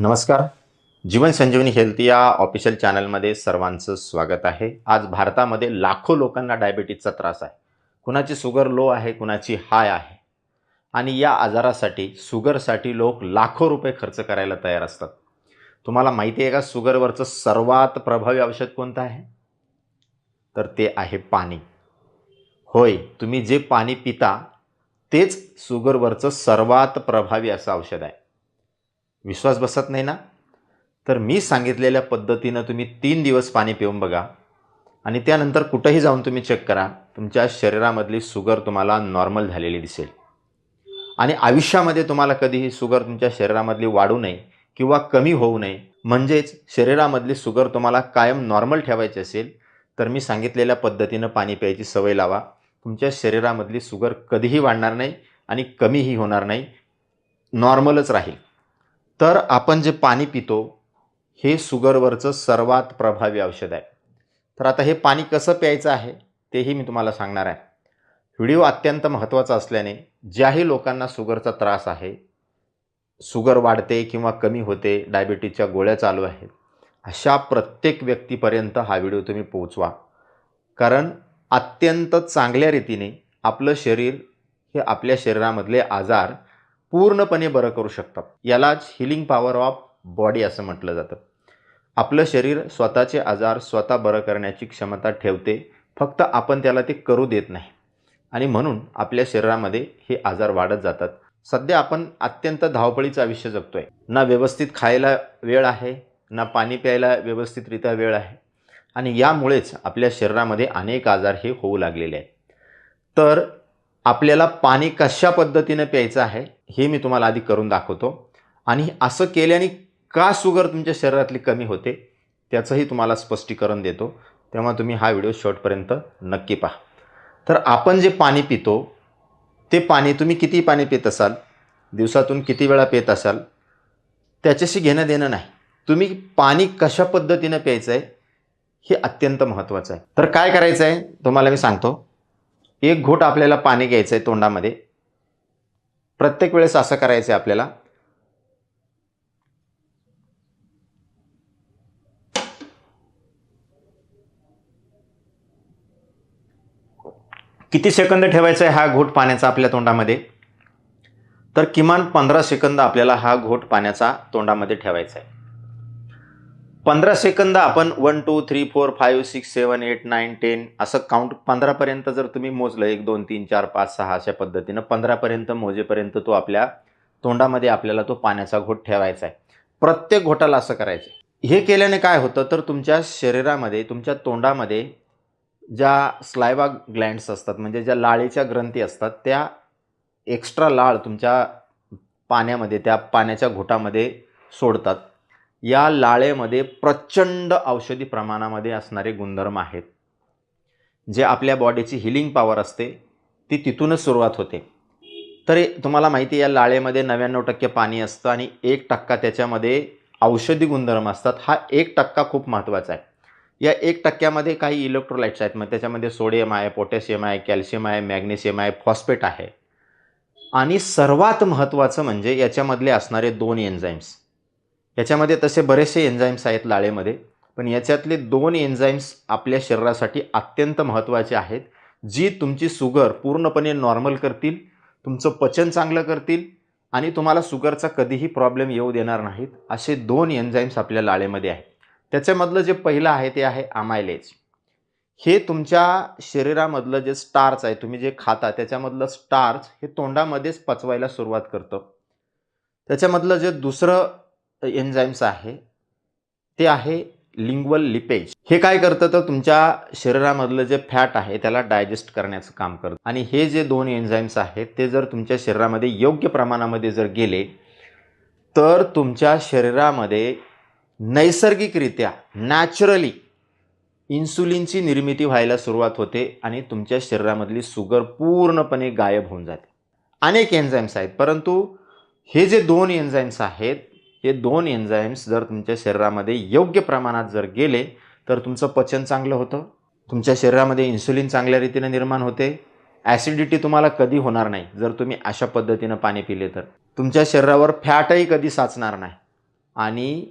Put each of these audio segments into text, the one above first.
नमस्कार. जीवन संजीवनी हेल्थ या ऑफिशियल चॅनलमध्ये सर्वांचं स्वागत आहे. आज भारतामध्ये लाखो लोकांना डायबिटीजचा त्रास आहे. कुणाची शुगर लो आहे, कुणाची हाय आहे. आणि या आजारासाठी शुगरसाठी लोक लाखो रुपये खर्च करायला तयार असतात. तुम्हाला माहिती आहे का शुगरवरचं सर्वात प्रभावी औषध कोणतं आहे? तर ते आहे पाणी. होय, तुम्ही जे पाणी पिता तेच शुगरवरचं सर्वात प्रभावी असं औषध आहे. विश्वास बसत नाही ना? तर मी सांगितलेल्या पद्धतीनं तुम्ही 3 दिवस पाणी पिऊन बघा आणि त्यानंतर कुठेही जाऊन तुम्ही चेक करा. तुमच्या शरीरामधली शुगर तुम्हाला नॉर्मल झालेली दिसेल. आणि आयुष्यामध्ये तुम्हाला कधीही शुगर तुमच्या शरीरामधली वाढू नये किंवा कमी होऊ नये, म्हणजेच शरीरामधली शुगर तुम्हाला कायम नॉर्मल ठेवायची असेल, तर मी सांगितलेल्या पद्धतीनं पाणी प्यायची सवय लावा. तुमच्या शरीरामधली शुगर कधीही वाढणार नाही आणि कमीही होणार नाही, नॉर्मलच राहील. तर आपण जे पाणी पितो हे शुगरवरचं सर्वात प्रभावी औषध आहे. तर आता हे पाणी कसं प्यायचं आहे तेही मी तुम्हाला सांगणार आहे. व्हिडिओ अत्यंत महत्त्वाचा असल्याने ज्याही लोकांना शुगरचा त्रास आहे, शुगर वाढते किंवा कमी होते, डायबिटीजच्या गोळ्या चालू आहेत, अशा प्रत्येक व्यक्तीपर्यंत हा व्हिडिओ तुम्ही पोहोचवा. कारण अत्यंत चांगल्या रीतीने आपलं शरीर हे आपल्या शरीरामधले आजार पूर्णपणे बरं करू शकतात. यालाच हिलिंग पॉवर ऑफ बॉडी असं म्हटलं जातं. आपलं शरीर स्वतःचे आजार स्वतः बरं करण्याची क्षमता ठेवते, फक्त आपण त्याला ते करू देत नाही. आणि म्हणून आपल्या शरीरामध्ये हे आजार वाढत जातात. सध्या आपण अत्यंत धावपळीचं आयुष्य जगतोय. ना व्यवस्थित खायला वेळ आहे, ना पाणी प्यायला व्यवस्थितरित्या वेळ आहे. आणि यामुळेच आपल्या शरीरामध्ये अनेक आजार हे होऊ लागलेले आहेत. तर आपल्याला पाणी कशा पद्धतीने प्यायचं आहे हे मी तुम्हाला आधी करून दाखवतो. आणि असं केल्याने का शुगर तुमच्या शरीरातली कमी होते त्याचंही तुम्हाला स्पष्टीकरण देतो. तेव्हा तुम्ही हा व्हिडिओ शेवटपर्यंत नक्की पहा. तर आपण जे पाणी पितो ते पाणी तुम्ही किती पाणी पित असाल, दिवसातून किती वेळा पित असाल, त्याच्याशी घेणं देणं नाही. तुम्ही पाणी कशा पद्धतीनं प्यायचं आहे हे अत्यंत महत्त्वाचं आहे. तर काय करायचं आहे तुम्हाला मी सांगतो. एक घोट आपल्याला पाणी घ्यायचं आहे तोंडामध्ये. प्रत्येक वेळेस असं करायचं आहे आपल्याला. किती सेकंद ठेवायचा आहे हा घोट पाण्याचा आपल्या तोंडामध्ये? तर किमान 15 सेकंद आपल्याला हा घोट पाण्याचा तोंडामध्ये ठेवायचा आहे. 15 सेकंद आपण 1 2 3 4 5 6 7 8 9 10 असं काउंट 15 पर्यंत जर तुम्ही मोजलं, 1 2 3 4 5 6 अशा पद्धतीनं 15 पर्यंत मोजेपर्यंत तो आपल्या तोंडामध्ये आपल्याला तो पाण्याचा घोट ठेवायचा आहे. प्रत्येक घोटाला असं करायचं. हे केल्याने काय होतं तर तुमच्या शरीरामध्ये, तुमच्या तोंडामध्ये ज्या स्लायवा ग्लँड्स असतात, म्हणजे ज्या लाळेच्या ग्रंथी असतात, त्या एक्स्ट्रा लाळ तुमच्या पाण्यामध्ये, त्या पाण्याच्या घोटामध्ये सोडतात. या लाळेमध्ये प्रचंड औषधी प्रमाणामध्ये असणारे गुणधर्म आहेत. जे आपल्या बॉडीची हिलिंग पॉवर असते ती तिथूनच सुरुवात होते. तर तुम्हाला माहिती आहे या लाळेमध्ये 99% पाणी असतं आणि 1% त्याच्यामध्ये औषधी गुणधर्म असतात. हा 1% खूप महत्त्वाचा आहे. या 1%मध्ये काही इलेक्ट्रोलाइट्स आहेत. मग त्याच्यामध्ये सोडियम आहे, पोटॅशियम आहे, कॅल्शियम आहे, मॅग्नेशियम आहे, फॉस्फेट आहे. आणि सर्वात महत्त्वाचं म्हणजे याच्यामधले असणारे 2 एन्झाईम्स. याच्यामध्ये तसे बरेचसे एन्झाईम्स आहेत लाळेमध्ये, पण याच्यातले 2 एन्झाईम्स आपल्या शरीरासाठी अत्यंत महत्त्वाचे आहेत, जी तुमची शुगर पूर्णपणे नॉर्मल करतील, तुमचं पचन चांगलं करतील आणि तुम्हाला शुगरचा कधीही प्रॉब्लेम येऊ देणार नाहीत. असे 2 एन्झाईम्स आपल्या लाळेमध्ये आहेत. त्याच्यामधलं जे पहिलं आहे ते आहे अमायलेज. हे तुमच्या शरीरामधलं जे स्टार्च आहे, तुम्ही जे खाता त्याच्यामधलं स्टार्च हे तोंडामध्येच पचवायला सुरुवात करतं. त्याच्यामधलं जे दुसरं एन्झाईम्स आहे ते आहे लिंग्वल लिपेज. हे काय करतं तर तुमच्या शरीरामधलं जे फॅट आहे त्याला डायजेस्ट करण्याचं काम करतं. आणि हे जे 2 एन्झाईम्स आहेत ते जर तुमच्या शरीरामध्ये योग्य प्रमाणामध्ये जर गेले तर तुमच्या शरीरामध्ये नैसर्गिकरित्या, नॅचरली इन्सुलिनची निर्मिती व्हायला सुरुवात होते आणि तुमच्या शरीरामधली शुगर पूर्णपणे गायब होऊन जाते. अनेक एन्झाईम्स आहेत, परंतु हे जे 2 एन्झाईम्स आहेत, हे 2 एन्झाईम्स जर तुमच्या शरीरामध्ये योग्य प्रमाणात जर गेले तर तुमचं पचन चांगलं होतं, तुमच्या शरीरामध्ये इन्सुलिन चांगल्या रीतीने निर्माण होते, ॲसिडिटी तुम्हाला कधी होणार नाही जर तुम्ही अशा पद्धतीनं पाणी पिले तर, तुमच्या शरीरावर फॅटही कधी साचणार नाही. आणि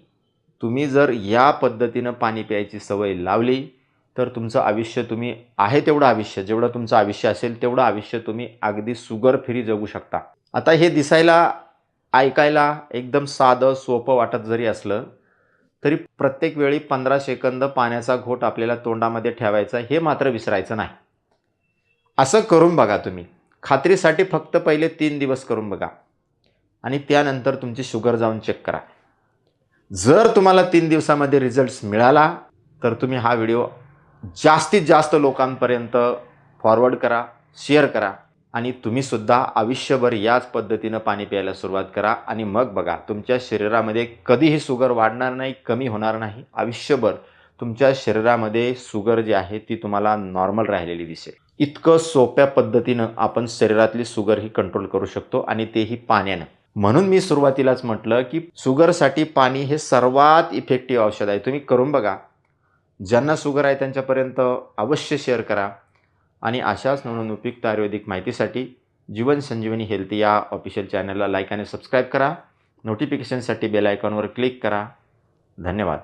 तुम्ही जर या पद्धतीनं पाणी प्यायची सवय लावली तर तुमचं आयुष्य तुम्ही आहे तेवढं आयुष्य, जेवढं तुमचं आयुष्य असेल तेवढं आयुष्य तुम्ही अगदी शुगर फ्री जगू शकता. आता हे दिसायला, ऐकायला एकदम साधं सोपं वाटत जरी असलं, तरी प्रत्येक वेळी 15 सेकंद पाण्याचा घोट आपल्याला तोंडामध्ये ठेवायचा हे मात्र विसरायचं नाही. असं करून बघा तुम्ही. खात्रीसाठी फक्त पहिले 3 दिवस करून बघा आणि त्यानंतर तुमची शुगर जाऊन चेक करा. जर तुम्हाला 3 दिवसामध्ये रिझल्ट्स मिळाला, तर तुम्ही हा व्हिडिओ जास्तीत जास्त लोकांपर्यंत फॉरवर्ड करा, शेअर करा आणि तुम्हीसुद्धा आयुष्यभर याच पद्धतीनं पाणी प्यायला सुरुवात करा आणि मग बघा तुमच्या शरीरामध्ये कधीही शुगर वाढणार नाही, कमी होणार नाही. आयुष्यभर तुमच्या शरीरामध्ये शुगर जी आहे ती तुम्हाला नॉर्मल राहिलेली दिसेल. इतकं सोप्या पद्धतीनं आपण शरीरातली शुगर ही कंट्रोल करू शकतो आणि तेही पाण्यानं. म्हणून मी सुरुवातीलाच म्हटलं की शुगरसाठी पाणी हे सर्वात इफेक्टिव्ह औषध आहे. तुम्ही करून बघा. ज्यांना शुगर आहे त्यांच्यापर्यंत अवश्य शेअर करा आणि अशाच नवनवीन उपयुक्त आयुर्वेदिक माहितीसाठी जीवन संजीवनी हेल्थ या ऑफिशियल चॅनलला लाईक आणि सबस्क्राईब करा. नोटिफिकेशनसाठी बेल आयकॉनवर क्लिक करा. धन्यवाद.